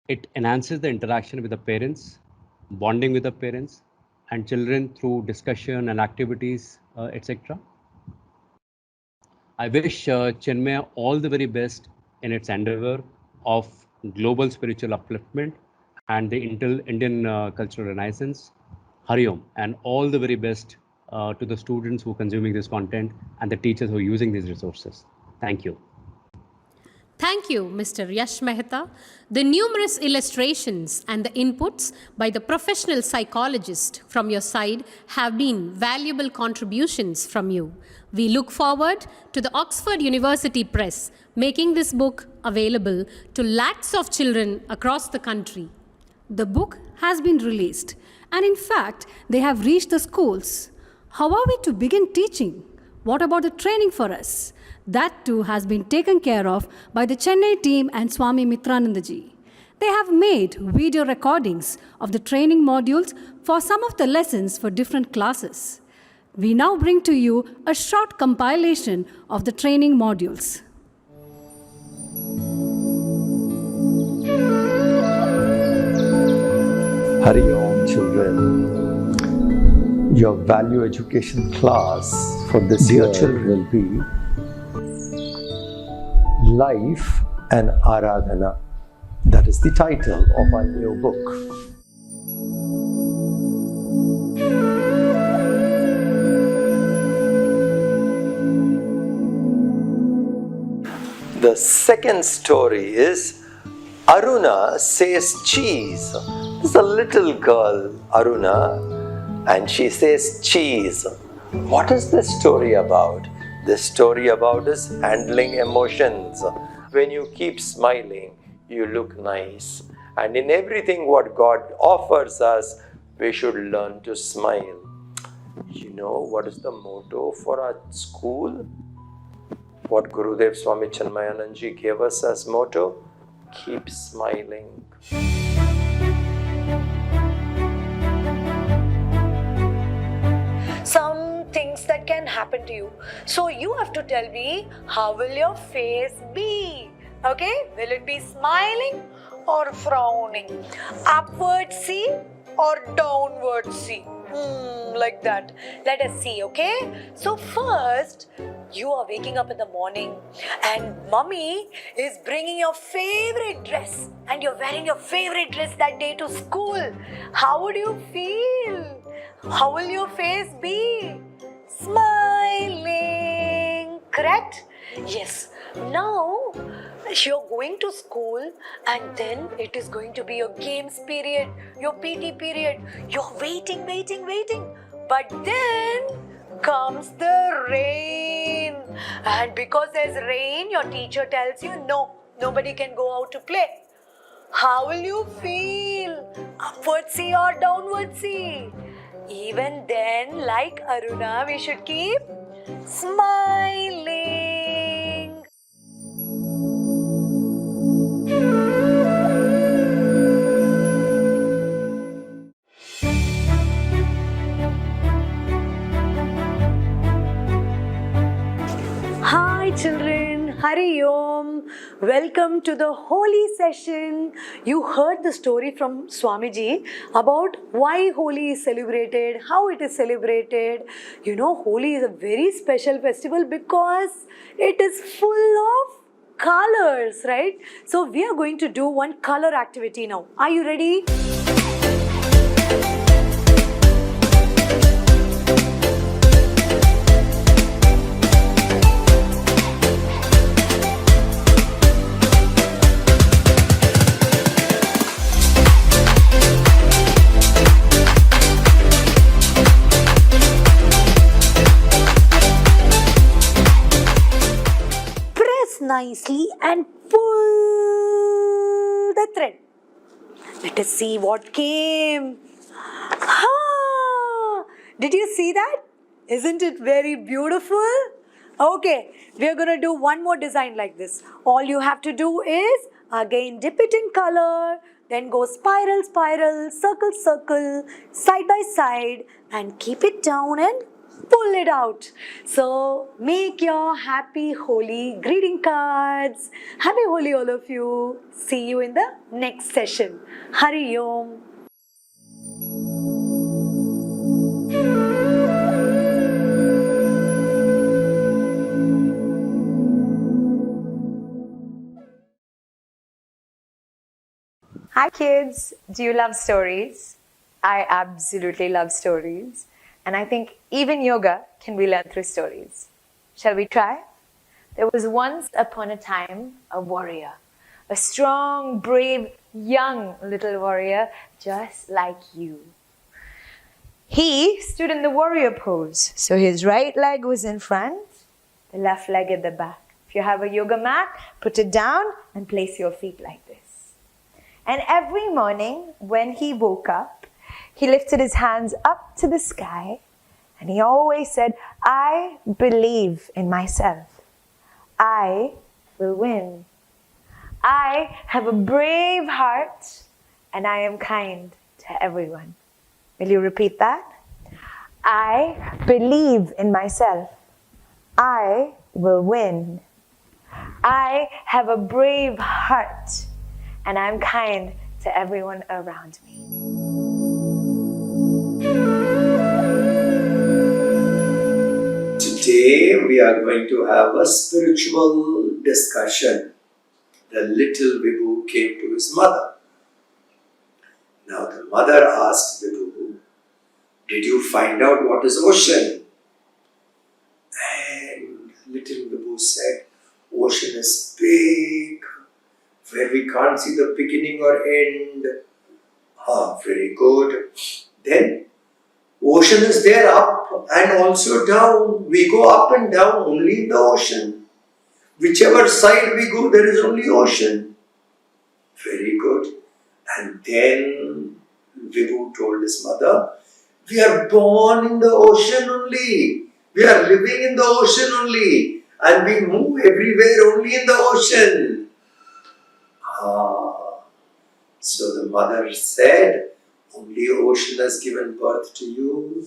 It enhances the interaction with the parents, bonding with the parents and children through discussion and activities, etc. I wish Chinmaya all the very best in its endeavor of global spiritual upliftment and the Indian cultural renaissance. Hari Om, and all the very best to the students who are consuming this content and the teachers who are using these resources. Thank you. Thank you, Mr. Yash Mehta. The numerous illustrations and the inputs by the professional psychologist from your side have been valuable contributions from you. We look forward to the Oxford University Press making this book available to lakhs of children across the country. The book has been released, and in fact, they have reached the schools. How are we to begin teaching? What about the training for us? That too has been taken care of by the Chennai team and Swami Mitranandaji. They have made video recordings of the training modules for some of the lessons for different classes. We now bring to you a short compilation of the training modules. Hari Om, children. Your value education class for this year will be Life and Aradhana. That is the title of our new book. The second story is Aruna says cheese. There's a little girl, Aruna, and she says cheese. What is this story about? This story about is handling emotions. When you keep smiling, you look nice. And in everything what God offers us, we should learn to smile. You know what is the motto for our school? What Gurudev Swami Chinmayananda gave us as motto? Keep smiling. Some things that can happen to you. So you have to tell me, how will your face be? Okay? Will it be smiling or frowning? Upward see or downward see? Like that. Let us see, okay? So first, you are waking up in the morning and mommy is bringing your favorite dress and you're wearing your favorite dress that day to school. How would you feel? How will your face be? Smiling, correct? Yes. Now, you're going to school and then it is going to be your games period, your PT period. You're waiting. But then comes the rain. And because there's rain, your teacher tells you, no, nobody can go out to play. How will you feel? Upward see or downward see? Even then, like Aruna, we should keep smiling. Hi children, Hari Om. Welcome to the holy session. You heard the story from Swamiji about why Holi is celebrated, how it is celebrated. You know, Holi is a very special festival because it is full of colors, right? So we are going to do one color activity now. Are you ready? Nicely and pull the thread. Let us see what came. Ah, did you see that? Isn't it very beautiful? Okay, we are going to do one more design like this. All you have to do is again dip it in color, then go spiral, spiral, circle, circle, side by side, and keep it down and pull it out. So make your happy Holi greeting cards. Happy Holi all of you. See you in the next session. Hari Om. Hi kids, do you love stories? I absolutely love stories. And I think even yoga can be learned through stories. Shall we try? There was once upon a time a warrior, a strong, brave, young little warrior just like you. He stood in the warrior pose. So his right leg was in front, the left leg at the back. If you have a yoga mat, put it down and place your feet like this. And every morning when he woke up, he lifted his hands up to the sky and he always said, I believe in myself. I will win. I have a brave heart and I am kind to everyone. Will you repeat that? I believe in myself. I will win. I have a brave heart and I'm kind to everyone around me. Today we are going to have a spiritual discussion. The little Vibhu came to his mother. Now the mother asked Vibhu, did you find out what is ocean? And little Vibhu said, ocean is big, where we can't see the beginning or end. Ah, very good. Then ocean is there up and also down. We go up and down only in the ocean. Whichever side we go, there is only ocean. Very good. And then Vibhu told his mother, we are born in the ocean only. We are living in the ocean only. And we move everywhere only in the ocean. So the mother said, only ocean has given birth to you.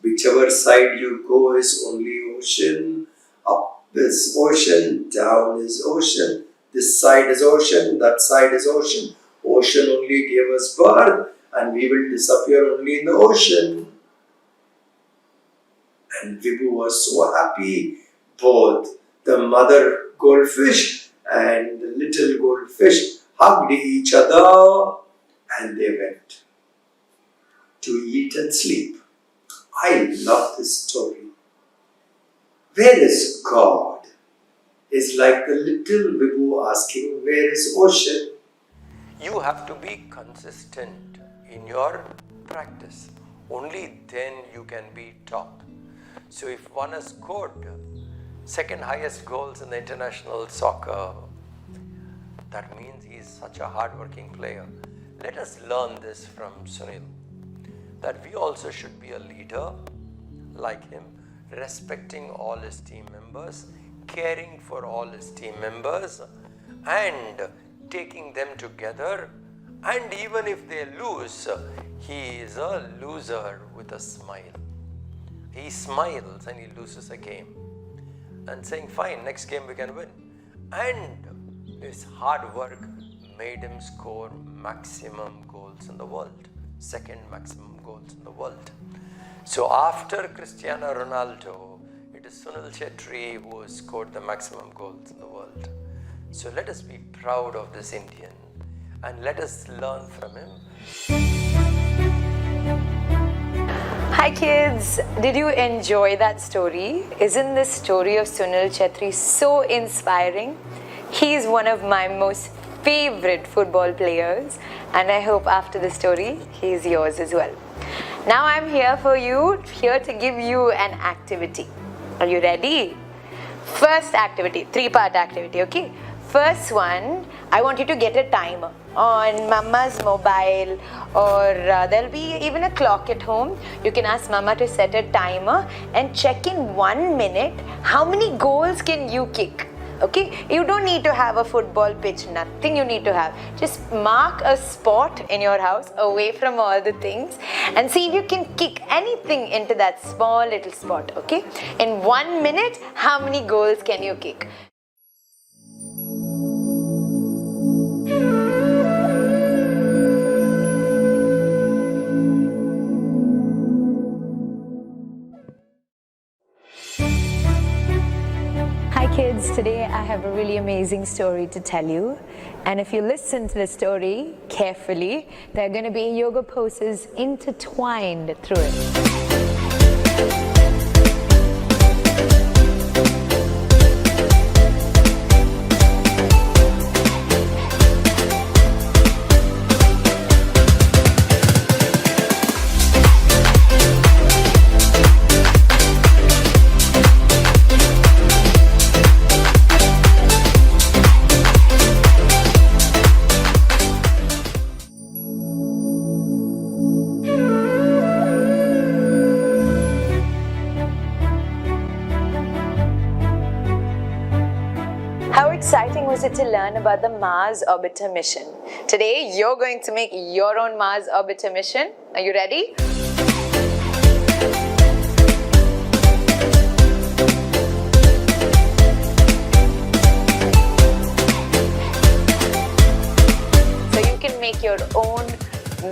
Whichever side you go is only ocean. Up is ocean, down is ocean. This side is ocean, that side is ocean. Ocean only gave us birth and we will disappear only in the ocean. And Vibhu was so happy. Both the mother goldfish and the little goldfish hugged each other and they went to eat and sleep. I love this story. Where is God? Is like the little Vibhu asking, where is ocean? You have to be consistent in your practice. Only then you can be top. So if one has scored second highest goals in the international soccer, that means he is such a hard-working player. Let us learn this from Sunil. that we also should be a leader like him, respecting all his team members, caring for all his team members, and taking them together. And even if they lose, he is a loser with a smile. He smiles and he loses a game and saying, fine, next game we can win. And his hard work made him score maximum goals in the world, second maximum goals in the world. So after Cristiano Ronaldo, it is Sunil Chetri who has scored the maximum goals in the world. So let us be proud of this Indian and let us learn from him. Hi kids, did you enjoy that story? Isn't this story of Sunil Chetri so inspiring? He's one of my most favorite football players, and I hope after the story, he's yours as well. Now I'm here to give you an activity. Are you ready? First activity, 3-part activity, okay? First one, I want you to get a timer on Mama's mobile, or there'll be even a clock at home. You can ask Mama to set a timer and check in 1 minute how many goals can you kick. Okay, you don't need to have a football pitch, nothing you need to have. Just mark a spot in your house away from all the things and see if you can kick anything into that small little spot, okay? In 1 minute, how many goals can you kick? Kids, today I have a really amazing story to tell you, and if you listen to the story carefully, there are going to be yoga poses intertwined through it. How exciting was it to learn about the Mars Orbiter mission? Today, you're going to make your own Mars Orbiter mission. Are you ready? So you can make your own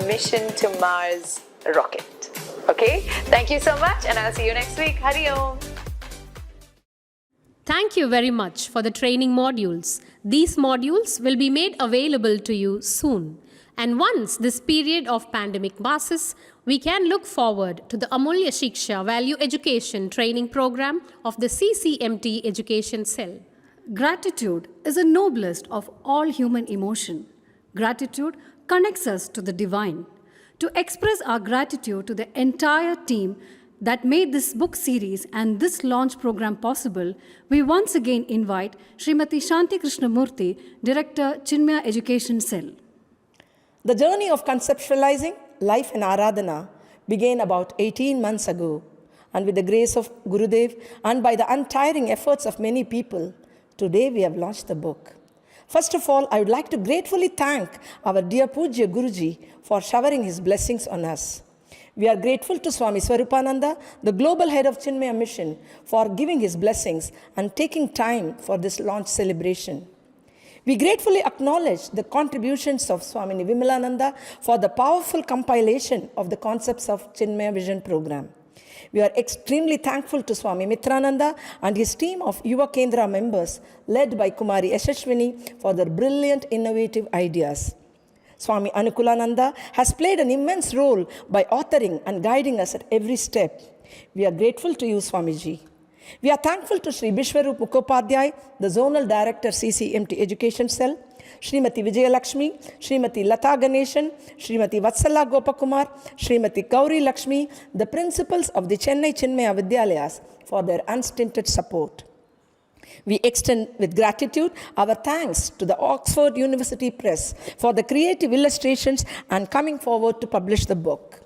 mission to Mars rocket. Okay? Thank you so much, and I'll see you next week. Hari Om. Thank you very much for the training modules. These modules will be made available to you soon. And once this period of pandemic passes, we can look forward to the Amulya Shiksha Value Education Training Program of the CCMT Education Cell. Gratitude is the noblest of all human emotion. Gratitude connects us to the divine. To express our gratitude to the entire team that made this book series and this launch program possible, we once again invite Srimati Shanti Krishnamurthy, Director, Chinmaya Education Cell. The journey of conceptualizing life in Aradhana began about 18 months ago, and with the grace of Gurudev and by the untiring efforts of many people, today we have launched the book. First of all, I would like to gratefully thank our dear Pujya Guruji for showering his blessings on us. We are grateful to Swami Swaroopanandaji, the global head of Chinmaya Mission, for giving his blessings and taking time for this launch celebration. We gratefully acknowledge the contributions of Swami Vimalananda for the powerful compilation of the concepts of Chinmaya Vision program. We are extremely thankful to Swami Mitranandaji and his team of Yuva Kendra members led by Kumari Yashashwini for their brilliant innovative ideas. Swami Anukulananda has played an immense role by authoring and guiding us at every step. We are grateful to you, Swamiji. We are thankful to Sri Bishwarup Mukhopadhyay, the Zonal Director, CCMT Education Cell, Srimati Vijayalakshmi, Srimati Lata Ganeshan, Srimati Vatsala Gopakumar, Srimati Gauri Lakshmi, the principals of the Chennai Chinmaya Vidyalayas for their unstinted support. We extend with gratitude our thanks to the Oxford University Press for the creative illustrations and coming forward to publish the book.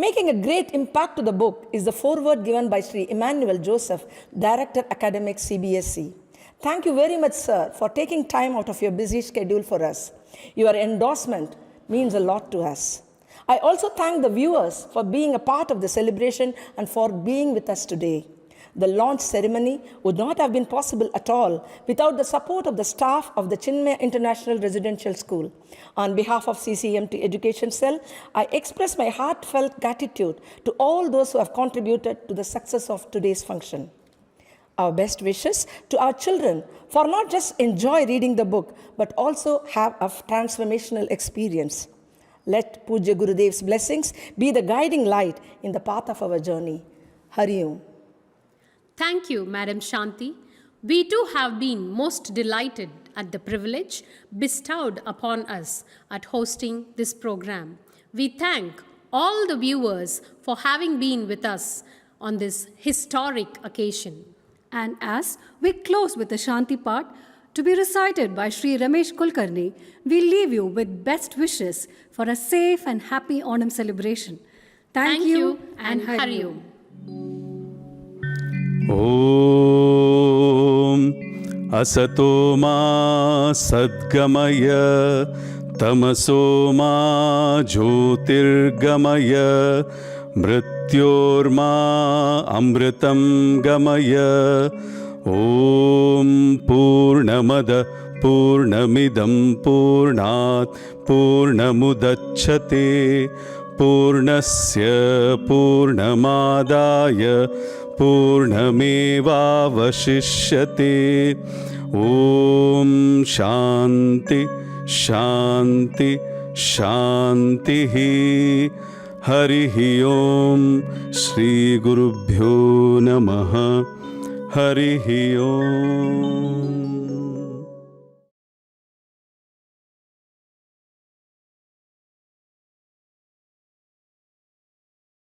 Making a great impact to the book is the foreword given by Sri Emmanuel Joseph, Director Academic CBSE. Thank you very much, sir, for taking time out of your busy schedule for us. Your endorsement means a lot to us. I also thank the viewers for being a part of the celebration and for being with us today. The launch ceremony would not have been possible at all without the support of the staff of the Chinmaya International Residential School. On behalf of CCMT Education Cell, I express my heartfelt gratitude to all those who have contributed to the success of today's function. Our best wishes to our children for not just enjoy reading the book, but also have a transformational experience. Let Pujya Gurudev's blessings be the guiding light in the path of our journey. Hari Om. Thank you, Madam Shanti. We too have been most delighted at the privilege bestowed upon us at hosting this program. We thank all the viewers for having been with us on this historic occasion. And as we close with the Shanti part, to be recited by Sri Ramesh Kulkarni, we leave you with best wishes for a safe and happy Onam celebration. Thank you and Hari Om. Om Asato Ma Sadgamaya Tamaso Ma Jyotirgamaya Mrityorma Amritam Gamaya Om Purnamada Purnamidam Purnat Purnamudachyate Purnasya Purnamadaya Purnamevavashishyate. Om Shanti Shanti Shantihi. Harihi Om. Shri Gurubhyo Namaha. Harihi Om.